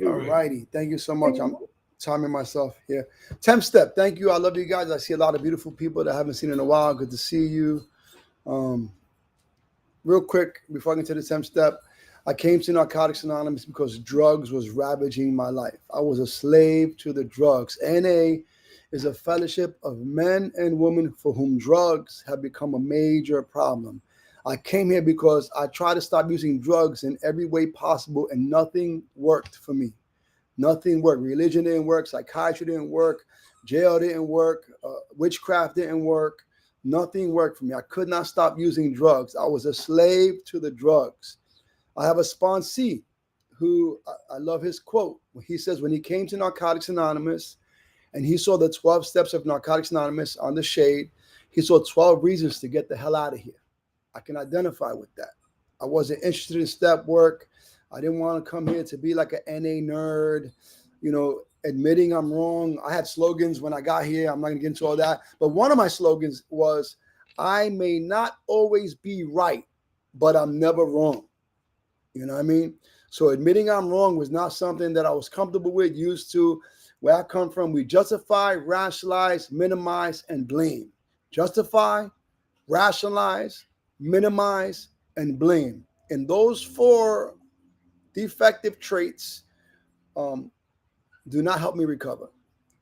All Amen. righty. Thank you so much. I'm timing myself here. 10th step. Thank you. I love you guys. I see a lot of beautiful people that I haven't seen in a while. Good to see you. Um, Real quick, before I get to the 10th step, I came to Narcotics Anonymous because drugs was ravaging my life. I was a slave to the drugs. NA is a fellowship of men and women for whom drugs have become a major problem. I came here because I tried to stop using drugs in every way possible and nothing worked for me. Nothing worked. Religion didn't work. Psychiatry didn't work. Jail didn't work. Witchcraft didn't work. Nothing worked for me. I could not stop using drugs. I was a slave to the drugs. I have a sponsee who I love his quote. He says, when he came to Narcotics Anonymous and he saw the 12 steps of Narcotics Anonymous on the shade, he saw 12 reasons to get the hell out of here. I can identify with that. I wasn't interested in step work. I didn't want to come here to be like an NA nerd, admitting I'm wrong. I had slogans when I got here. I'm not going to get into all that. But one of my slogans was, I may not always be right, but I'm never wrong. You know what I mean? So admitting I'm wrong was not something that I was comfortable with, used to. Where I come from, we justify, rationalize, minimize, and blame. Justify, rationalize, minimize, and blame. And those four defective traits um, do not help me recover.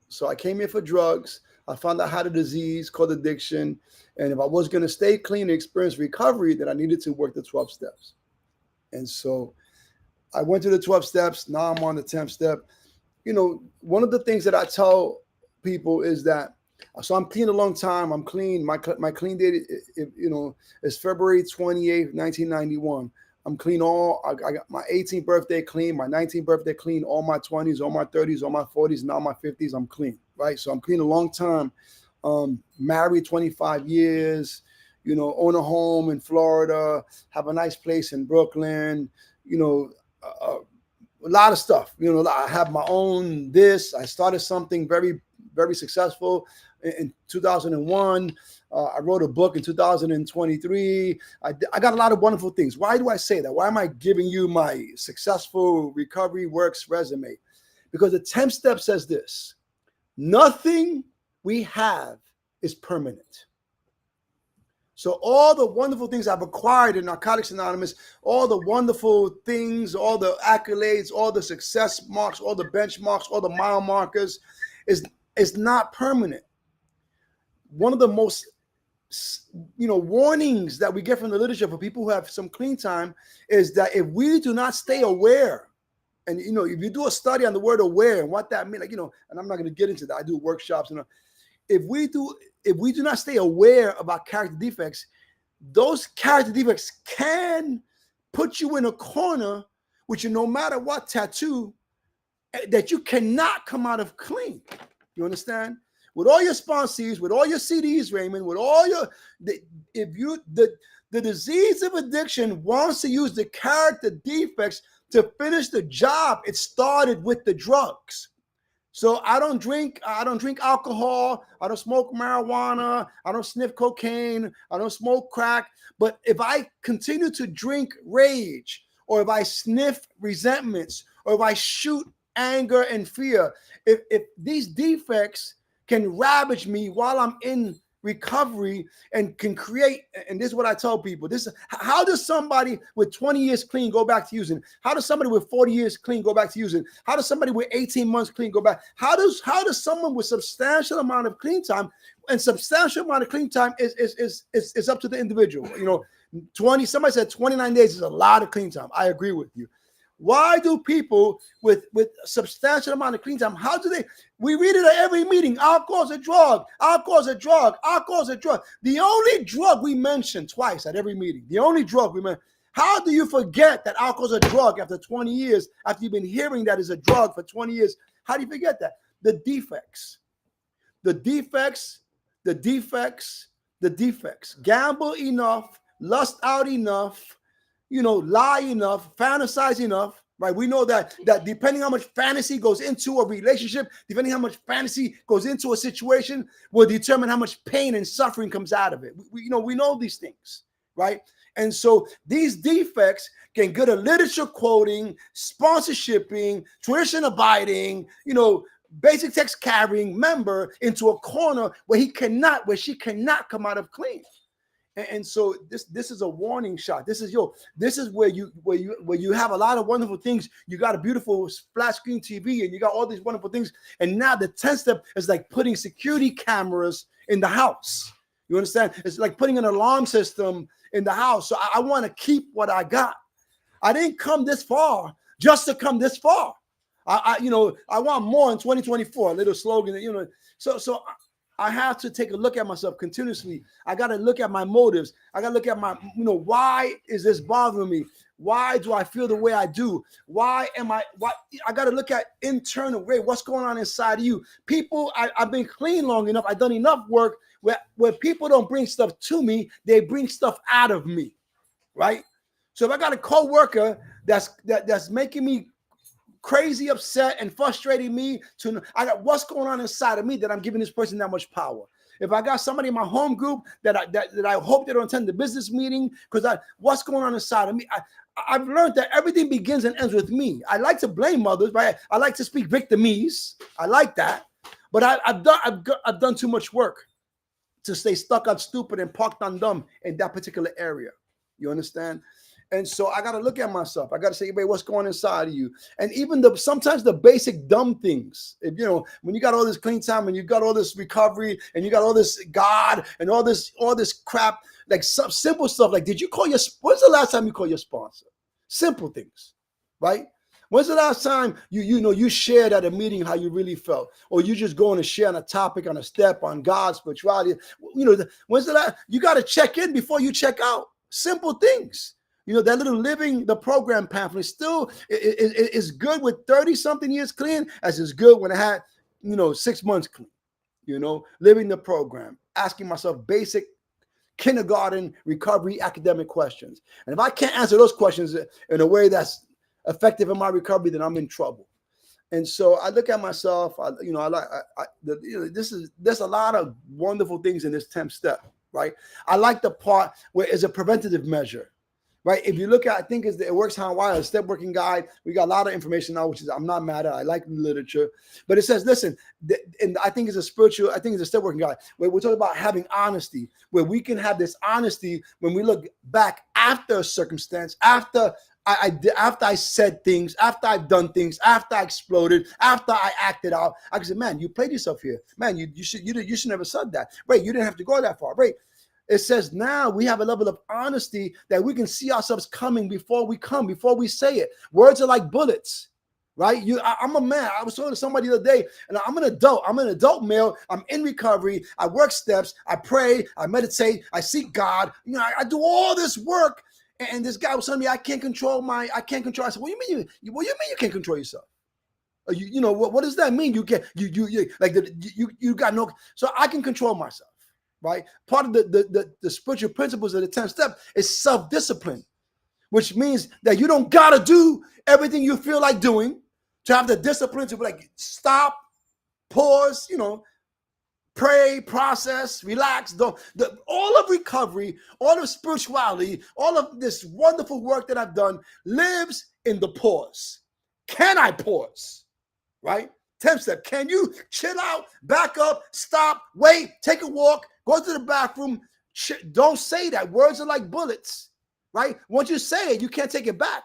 So I came here for drugs. I found out I had a disease called addiction. And if I was going to stay clean and experience recovery, then I needed to work the 12 steps. And so I went to the 12 steps. Now I'm on the 10th step. One of the things that I tell people is that, so I'm clean a long time. I'm clean. My clean date, is February 28th, 1991. I'm clean I got my 18th birthday clean, my 19th birthday clean, all my 20s, all my 30s, all my 40s, now my 50s, I'm clean, right? So I'm clean a long time. Married 25 years, own a home in Florida, have a nice place in Brooklyn, a lot of stuff. I have my own this. I started something very, very successful in 2001. I wrote a book in 2023. I got a lot of wonderful things. Why do I say that? Why am I giving you my successful recovery works resume? Because the 10th step says this: nothing we have is permanent. So all the wonderful things I've acquired in Narcotics Anonymous, all the wonderful things, all the accolades, all the success marks, all the benchmarks, all the mile markers is not permanent. One of the most warnings that we get from the literature for people who have some clean time is that if we do not stay aware, and if you do a study on the word aware and what that means, and I'm not going to get into that. I do workshops, if we do not stay aware of our character defects, those character defects can put you in a corner, which no matter what tattoo, that you cannot come out of clean. You understand? With all your sponsees, with all your CDs, Raymond, with all your, the disease of addiction wants to use the character defects to finish the job it started with the drugs. So I don't drink alcohol. I don't smoke marijuana. I don't sniff cocaine. I don't smoke crack. But if I continue to drink rage, or if I sniff resentments, or if I shoot anger and fear, if these defects can ravage me while I'm in recovery and can create, and this is what I tell people, how does somebody with 20 years clean go back to using? How does somebody with 40 years clean go back to using? How does somebody with 18 months clean go back? How does someone with substantial amount of clean time, and substantial amount of clean time is up to the individual. somebody said 29 days is a lot of clean time. I agree with you. Why do people with substantial amount of clean time, we read it at every meeting, alcohol is a drug, alcohol is a drug, alcohol is a drug. The only drug we mention twice at every meeting, how do you forget that alcohol is a drug after 20 years, after you've been hearing that is a drug for 20 years? How do you forget that? The defects. Gamble enough, lust out enough, lie enough, fantasize enough, right? We know that depending how much fantasy goes into a relationship, depending how much fantasy goes into a situation, will determine how much pain and suffering comes out of it. We know these things, right? And so these defects can get a literature quoting, sponsorshiping, tuition abiding, basic text carrying member into a corner where she cannot come out of clean. And so this is a warning shot. This is where you have a lot of wonderful things. You got a beautiful flat screen TV and you got all these wonderful things. And now the 10th step is like putting security cameras in the house. You understand? It's like putting an alarm system in the house. So I want to keep what I got. I didn't come this far just to come this far. I want more in 2024. A little slogan, So I have to take a look at myself continuously. I got to look at my motives. I got to look at my, why is this bothering me? Why do I feel the way I do? Why I got to look at internal way. What's going on inside of you? People, I've been clean long enough. I've done enough work where people don't bring stuff to me. They bring stuff out of me, right? So if I got a coworker that's making me crazy upset and frustrating me, I got what's going on inside of me that I'm giving this person that much power. If I got somebody in my home group that I hope they don't attend the business meeting because what's going on inside of me, I've learned that everything begins and ends with me. I like to blame others, right? I like to speak victimese. I like that, but I've done too much work to stay stuck on stupid and parked on dumb in that particular area. You understand? And so I got to look at myself. I got to say, hey, what's going inside of you? And even sometimes the basic dumb things, when you got all this clean time and you got all this recovery and you got all this God and all this crap, like some simple stuff. Like, when's the last time you called your sponsor? Simple things, right? When's the last time you shared at a meeting how you really felt? Or you just going to share on a topic, on a step, on God, spirituality? When's the last? You got to check in before you check out. Simple things. That little living the program pamphlet still is good with 30-something years clean as is good when I had, 6 months clean. Living the program, asking myself basic kindergarten recovery academic questions. And if I can't answer those questions in a way that's effective in my recovery, then I'm in trouble. And so I look at myself, there's a lot of wonderful things in this 10th step, right? I like the part where it's a preventative measure. Right. If you look at, I think it works how a step working guide. We got a lot of information now, which is I'm not mad at. I like the literature, but it says, listen, and I think it's a step working guide where we're talking about having honesty, where we can have this honesty when we look back after a circumstance, after I said things, after I've done things, after I exploded, after I acted out. I can say, man, you played yourself here. Man, you should never said that. Right. You didn't have to go that far. Right. It says now we have a level of honesty that we can see ourselves coming before we say it. Words are like bullets, right? I'm a man. I was talking to somebody the other day, and I'm an adult male. I'm in recovery. I work steps. I pray. I meditate. I seek God. I do all this work. And this guy was telling me I can't control. I said, what do you mean? What do you mean you can't control yourself? What does that mean? You got no. So I can control myself. Right? Part of the spiritual principles of the 10th step is self-discipline, which means that you don't got to do everything you feel like doing to have the discipline to be like, stop, pause, pray, process, relax. All of recovery, all of spirituality, all of this wonderful work that I've done lives in the pause. Can I pause? Right? 10th step. Can you chill out, back up, stop, wait, take a walk, go to the bathroom? Don't say that. Words are like bullets, right? Once you say it, you can't take it back.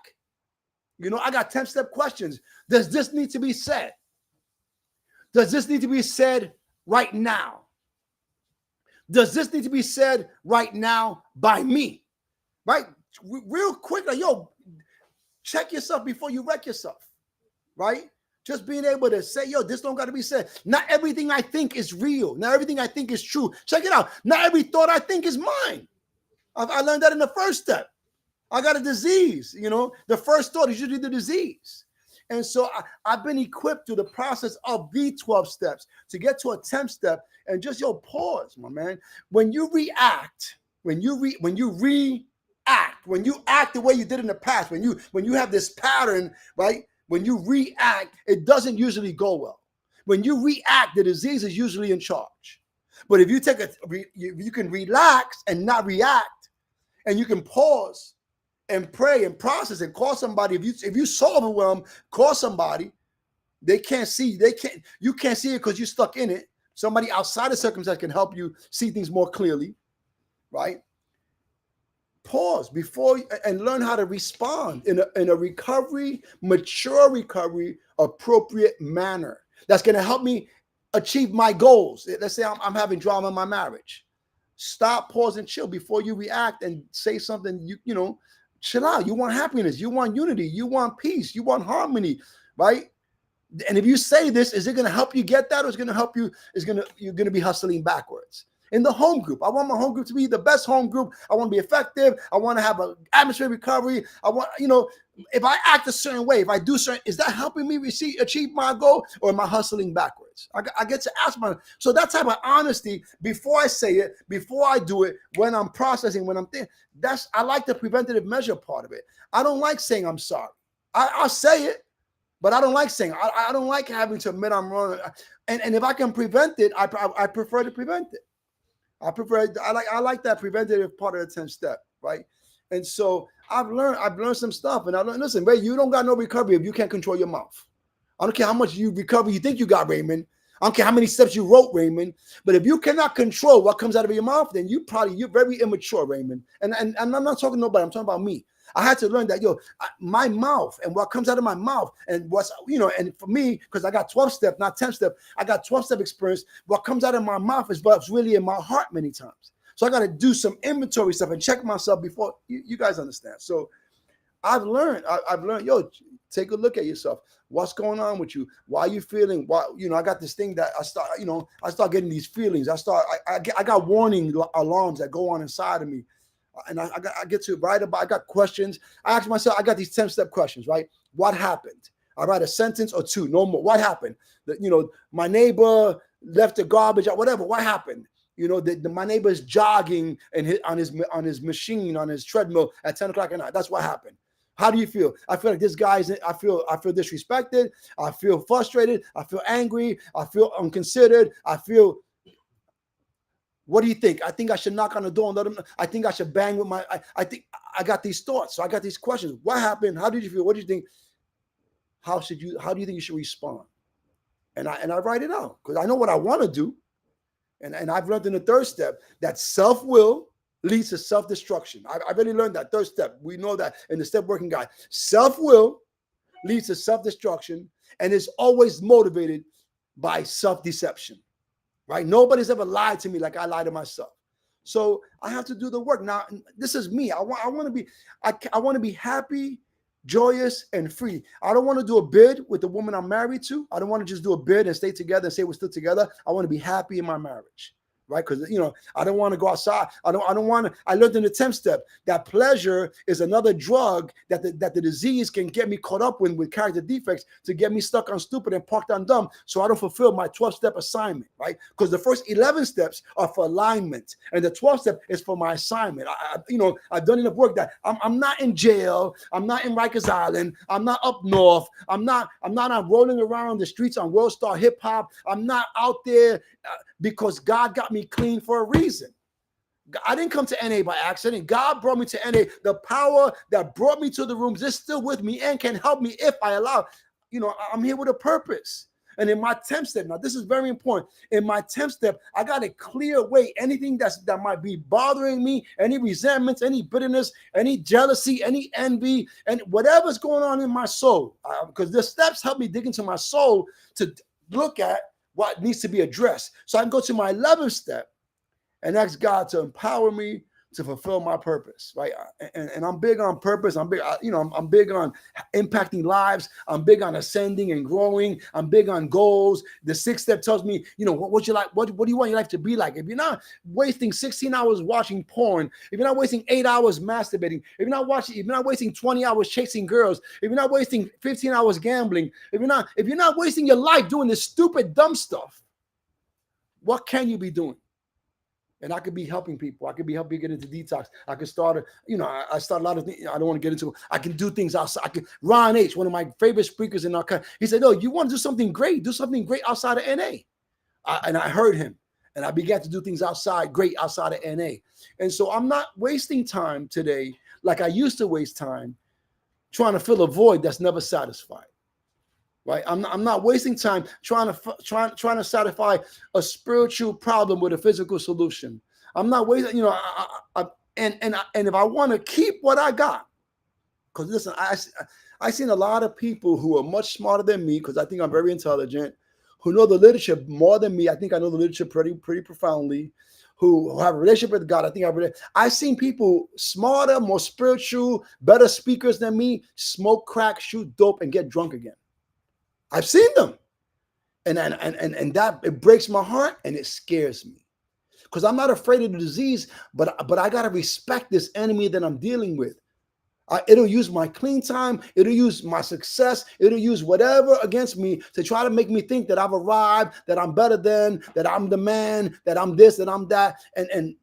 I got 10th step questions. Does this need to be said? Does this need to be said right now? Does this need to be said right now by me? Right? Real quick, check yourself before you wreck yourself, right? Just being able to say, this don't got to be said. Not everything I think is real. Not everything I think is true. Check it out. Not every thought I think is mine. I learned that in the first step. I got a disease. The first thought is usually the disease. And so I've been equipped through the process of the 12 steps to get to a 10th step and just, pause, my man. When you react, when you act the way you did in the past, when you have this pattern, right? When you react, it doesn't usually go well. When you react, the disease is usually in charge. But if you you can relax and not react, and you can pause and pray and process and call somebody. If you so overwhelmed, call somebody. They can't see. You can't see it because you're stuck in it. Somebody outside the circumstance can help you see things more clearly, right? Pause before and learn how to respond in a recovery, mature recovery, appropriate manner. That's going to help me achieve my goals. Let's say I'm having drama in my marriage. Stop, pause, and chill before you react and say something. You know, chill out. You want happiness. You want unity. You want peace. You want harmony, right? And if you say this, is it going to help you get that, or is it going to help you? You're going to be hustling backwards. In the home group, I want my home group to be the best home group. I want to be effective. I want to have an atmosphere recovery. I want, if I act a certain way, if I do certain, is that helping me achieve my goal, or am I hustling backwards? I get to ask myself. So that type of honesty before I say it, before I do it, when I'm processing, when I'm thinking, I like the preventative measure part of it. I don't like saying I'm sorry. I'll say it, but I don't like saying, I don't like having to admit I'm wrong. And if I can prevent it, I prefer to prevent it. I like that preventative part of the 10th step, right? And so I've learned some stuff, and I learned, listen, Ray, you don't got no recovery if you can't control your mouth. I don't care how much you recover you think you got, Raymond. I don't care how many steps you wrote, Raymond. But if you cannot control what comes out of your mouth, then you're very immature, Raymond. And I'm not talking to nobody, I'm talking about me. I had to learn that, my mouth and what comes out of my mouth and what's, and for me, because I got 12 step, not 10 step, I got 12 step experience. What comes out of my mouth is what's really in my heart many times. So I got to do some inventory stuff and check myself before you guys understand. So I've learned, take a look at yourself. What's going on with you? Why are you feeling? Why, I got this thing that I start getting these feelings. I got warning alarms that go on inside of me. And I get to write about, I got questions. I ask myself, I got these 10-step questions, right? What happened? I write a sentence or two, no more. What happened? My neighbor left the garbage out, whatever. What happened? My neighbor's jogging and on his machine, on his treadmill at 10 o'clock at night. That's what happened. How do you feel? I feel like this guy's, I feel disrespected. I feel frustrated. I feel angry. I feel unconsidered. What do you think? I think I should knock on the door and let them know. I think I should bang with I think I got these thoughts. So I got these questions. What happened? How did you feel? What do you think? How do you think you should respond? And I write it out because I know what I want to do. And I've learned in the 3rd step that self-will leads to self-destruction. I really learned that 3rd step. We know that in the step working guide. Self-will leads to self-destruction and is always motivated by self-deception. Right? Nobody's ever lied to me like I lie to myself. So I have to do the work. Now, this is me. I want to be happy, joyous, and free. I don't want to do a bid with the woman I'm married to. I don't want to just do a bid and stay together and say we're still together. I want to be happy in my marriage. Right? Because, I don't want to go outside. I learned in the 10th step that pleasure is another drug that the disease can get me caught up with character defects to get me stuck on stupid and parked on dumb so I don't fulfill my 12-step assignment, right? Because the first 11 steps are for alignment and the 12th step is for my assignment. I've done enough work that I'm not in jail. I'm not in Rikers Island. I'm not up north. I'm not rolling around the streets on World Star Hip Hop. I'm not out there because God got me clean for a reason. I didn't come to NA by accident. God brought me to NA. The power that brought me to the rooms is still with me and can help me if I allow. I'm here with a purpose. And in my 10th step, now this is very important. In my 10th step, I got to clear away anything that might be bothering me, any resentments, any bitterness, any jealousy, any envy, and whatever's going on in my soul. Because the steps help me dig into my soul to look at what needs to be addressed. So I can go to my 11th step and ask God to empower me to fulfill my purpose, right? And I'm big on purpose. I'm big on impacting lives. I'm big on ascending and growing. I'm big on goals. The 6th step tells me, what you like, what do you want your life to be like? If you're not wasting 16 hours watching porn, if you're not wasting 8 hours masturbating, if you're not wasting 20 hours chasing girls, if you're not wasting 15 hours gambling, if you're not wasting your life doing this stupid, dumb stuff, what can you be doing? And I could be helping people. I could be helping get into detox. I could start, I start a lot of things. I don't want to get into it. I can do things outside. Ron H., one of my favorite speakers in our country, he said, "No, you want to do something great? Do something great outside of NA." And I heard him. And I began to do things outside of NA. And so I'm not wasting time today like I used to waste time trying to fill a void that's never satisfied. Right? I'm not wasting time trying to satisfy a spiritual problem with a physical solution. I'm not wasting, and if I want to keep what I got, because listen, I seen a lot of people who are much smarter than me, because I think I'm very intelligent, who know the literature more than me. I think I know the literature pretty profoundly, who have a relationship with God. I've seen people smarter, more spiritual, better speakers than me smoke crack, shoot dope, and get drunk again. I've seen them, and that it breaks my heart and it scares me, because I'm not afraid of the disease, but I gotta respect this enemy that I'm dealing with. It'll use my clean time, it'll use my success, it'll use whatever against me to try to make me think that I've arrived, that I'm better than, that I'm the man, that I'm this, that I'm that, and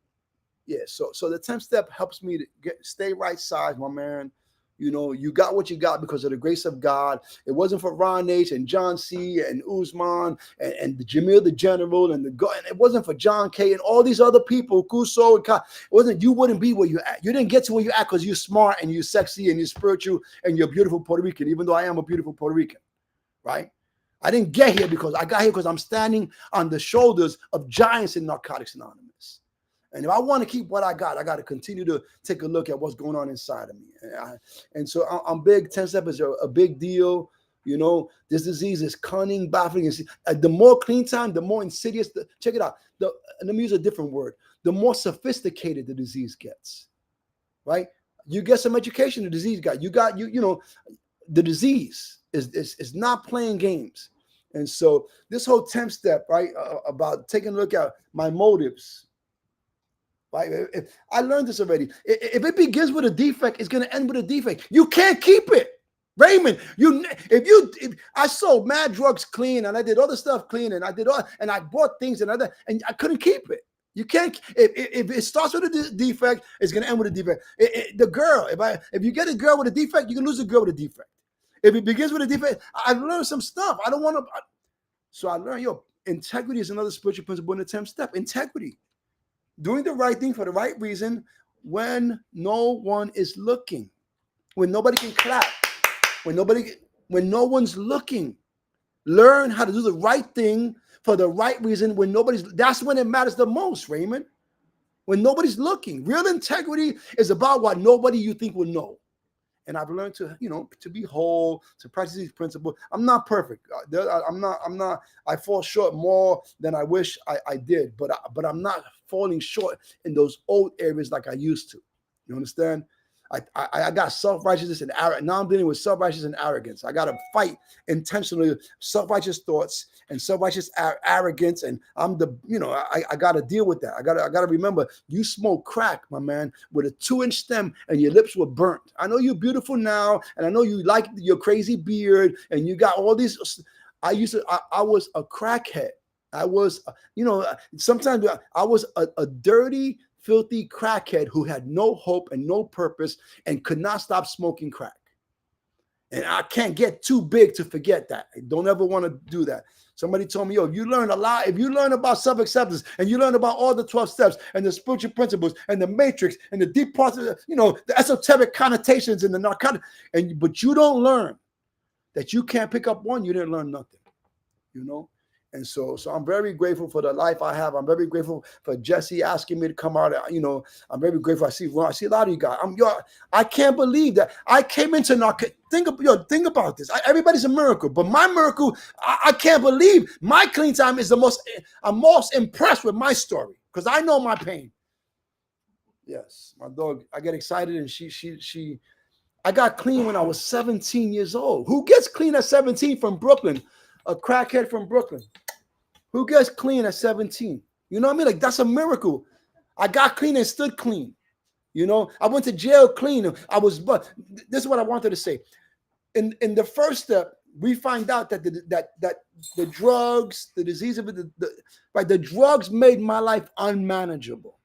yeah. So the 10th step helps me to stay right size, my man. You got what you got because of the grace of God. It wasn't for Ron H. and John C. and Usman and the Jamil the General and it wasn't for John K. and all these other people, Kuso and Ka. It wasn't, you wouldn't be where you're at. You didn't get to where you're at because you're smart and you're sexy and you're spiritual and you're beautiful Puerto Rican, even though I am a beautiful Puerto Rican, right? I didn't get here because I got here because I'm standing on the shoulders of giants in Narcotics Anonymous. And if I want to keep what I got to continue to take a look at what's going on inside of me. And so I'm big. 10 step is a big deal. This disease is cunning, baffling. The more clean time, the more insidious. Check it out. Let me use a different word. The more sophisticated the disease gets, right? You get some education, the disease got. The disease is not playing games. And so this whole 10th step, right, about taking a look at my motives, right? I learned this already. If it begins with a defect, it's going to end with a defect. You can't keep it. Raymond, if I sold mad drugs clean and I did other stuff clean and I bought things and I couldn't keep it. You can't. If it starts with a defect, it's going to end with a defect. The girl, if you get a girl with a defect, you can lose a girl with a defect. If it begins with a defect, I've learned some stuff. I don't want to. So I learned, integrity is another spiritual principle in the 10th step. Integrity. Doing the right thing for the right reason when no one is looking, when nobody can clap, when no one's looking. Learn how to do the right thing for the right reason that's when it matters the most, Raymond. When nobody's looking. Real integrity is about what nobody you think will know. And I've learned to be whole, to practice these principles. I'm not perfect. I fall short more than I wish I did, but I'm not falling short in those old areas like I used to. You understand? I got self-righteousness and arrogance. Now I'm dealing with self-righteousness and arrogance. I got to fight intentionally self-righteous thoughts and self-righteous arrogance. And I got to deal with that. I got to remember, you smoke crack, my man, with a 2-inch stem and your lips were burnt. I know you're beautiful now. And I know you like your crazy beard and you got all these. I was a crackhead. I was, sometimes I was a dirty, filthy crackhead who had no hope and no purpose and could not stop smoking crack. And I can't get too big to forget that. I don't ever want to do that. Somebody told me, if you learn a lot, if you learn about self-acceptance and you learn about all the 12 steps and the spiritual principles and the matrix and the deep parts of the esoteric connotations and the narcotic, but you don't learn that you can't pick up one, you didn't learn nothing, And so I'm very grateful for the life I have. I'm very grateful for Jesse asking me to come out. I'm very grateful. I see a lot of you guys. I can't believe that I came into narcotics. Think about this. Everybody's a miracle, but my miracle, I can't believe my clean time is I'm most impressed with my story because I know my pain. Yes, my dog. I get excited and I got clean when I was 17 years old. Who gets clean at 17 from Brooklyn? A crackhead from Brooklyn. Who gets clean at 17? You know what I mean? Like, that's a miracle. I got clean and stood clean. I went to jail clean. But this is what I wanted to say. In the first step, we find out that the drugs, the disease of the drugs made my life unmanageable.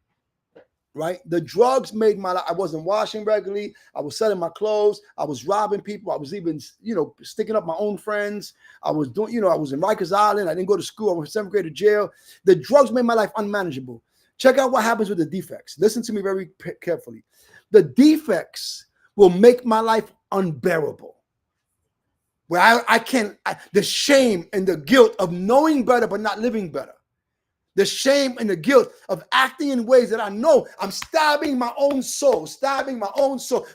right? The drugs made my life. I wasn't washing regularly. I was selling my clothes. I was robbing people. I was even, sticking up my own friends. I was doing, I was in Rikers Island. I didn't go to school. I was in 7th grade to jail. The drugs made my life unmanageable. Check out what happens with the defects. Listen to me very carefully. The defects will make my life unbearable. Where the shame and the guilt of knowing better but not living better. The shame and the guilt of acting in ways that I know I'm stabbing my own soul,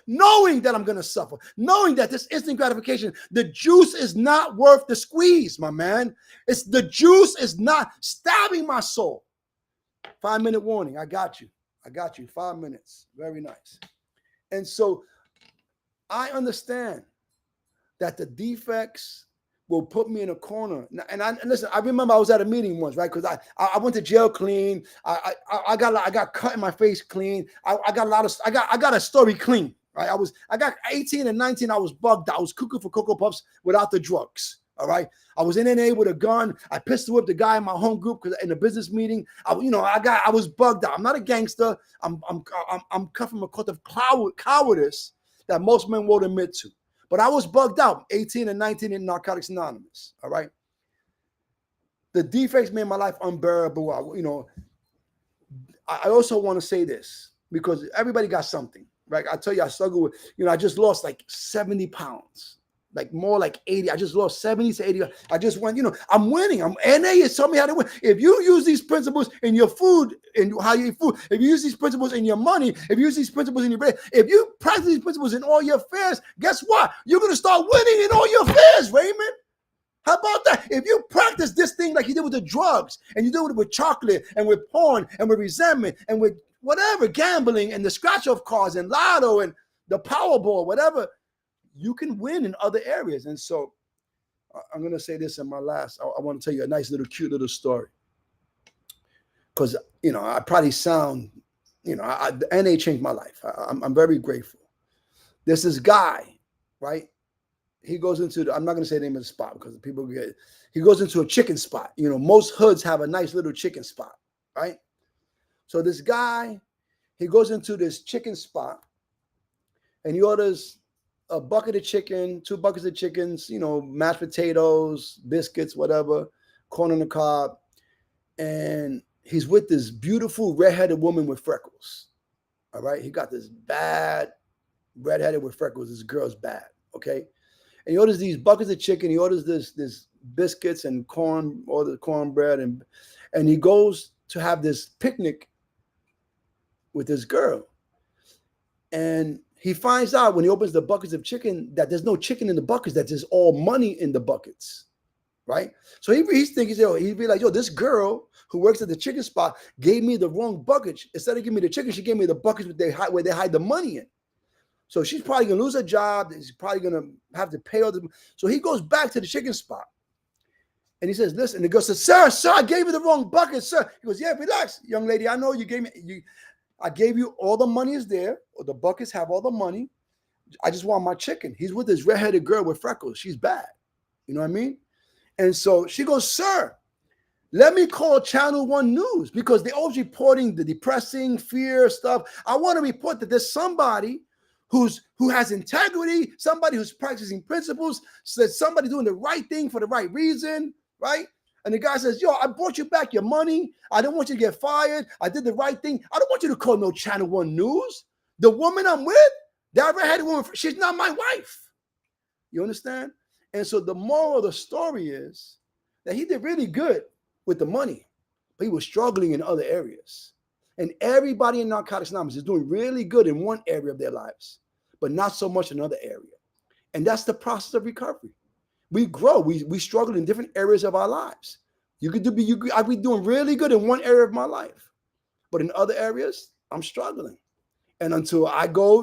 knowing that I'm going to suffer, knowing that this instant gratification, the juice is not worth the squeeze, my man. The juice is not stabbing my soul. 5-minute warning. I got you. 5 minutes. Very nice. And so I understand that the defects will put me in a corner. And listen, I remember I was at a meeting once, right? Because I went to jail clean. I got cut in my face clean. I got a story clean, right? I got 18 and 19. I was bugged out. I was cuckoo for Cocoa Puffs without the drugs. All right. I was in NA with a gun. I pistol whipped the guy in my home group because in a business meeting, I was bugged out. I'm not a gangster. I'm cut from a court of cowardice that most men won't admit to. But I was bugged out, 18 and 19 in Narcotics Anonymous. All right. The defects made my life unbearable. I also want to say this because everybody got something, right? I tell you, I struggle with, I just lost like 70 pounds. Like more like 80. I just lost 70 to 80. I just went, I'm winning. NA is telling me how to win. If you use these principles in your food and how you eat food, if you use these principles in your money, if you use these principles in your brain, if you practice these principles in all your affairs, guess what? You're going to start winning in all your affairs, Raymond. How about that? If you practice this thing like you did with the drugs and you do it with chocolate and with porn and with resentment and with whatever, gambling and the scratch-off cards and lotto and the Powerball, whatever, you can win in other areas. And so I'm going to say this in my last, I want to tell you a nice little cute little story. Because, I probably sound, the NA changed my life. I'm very grateful. There's this guy, right? He goes into, I'm not going to say the name of the spot because people get, he goes into a chicken spot. Most hoods have a nice little chicken spot, right? So this guy, he goes into this chicken spot and he orders a bucket of chicken, 2 buckets of chickens, mashed potatoes, biscuits, whatever, corn on the cob. And he's with this beautiful redheaded woman with freckles. All right. He got this bad redheaded with freckles. This girl's bad. Okay. And he orders these buckets of chicken. He orders this biscuits and corn, all the cornbread. And he goes to have this picnic with this girl. And he finds out when he opens the buckets of chicken that there's no chicken in the buckets, that there's all money in the buckets, right? So he's thinking, he'd be like, this girl who works at the chicken spot gave me the wrong bucket. Instead of giving me the chicken, she gave me the buckets where they hide the money in. So she's probably going to lose her job. She's probably going to have to pay all the. So he goes back to the chicken spot. And he says, listen, and the girl says, sir, I gave you the wrong bucket, sir. He goes, yeah, relax, young lady. I know you gave me, I gave you all the money is there, or the buckets have all the money. I just want my chicken. He's with this redheaded girl with freckles. She's bad. You know what I mean? And so she goes, sir, let me call Channel 1 News because they're always reporting the depressing fear stuff. I want to report that there's somebody who has integrity, somebody who's practicing principles, somebody doing the right thing for the right reason, right? And the guy says, I brought you back your money. I don't want you to get fired. I did the right thing. I don't want you to call no Channel 1 News. The woman I'm with, that redheaded woman, she's not my wife. You understand? And so the moral of the story is that he did really good with the money, but he was struggling in other areas. And everybody in Narcotics Anonymous is doing really good in one area of their lives, but not so much in another area. And that's the process of recovery. We grow. We struggle in different areas of our lives. I'd be doing really good in one area of my life, but in other areas, I'm struggling. And until I go,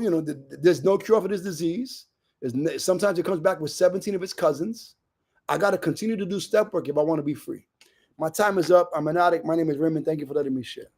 there's no cure for this disease. Sometimes it comes back with 17 of its cousins. I got to continue to do step work if I want to be free. My time is up. I'm an addict. My name is Raymond. Thank you for letting me share.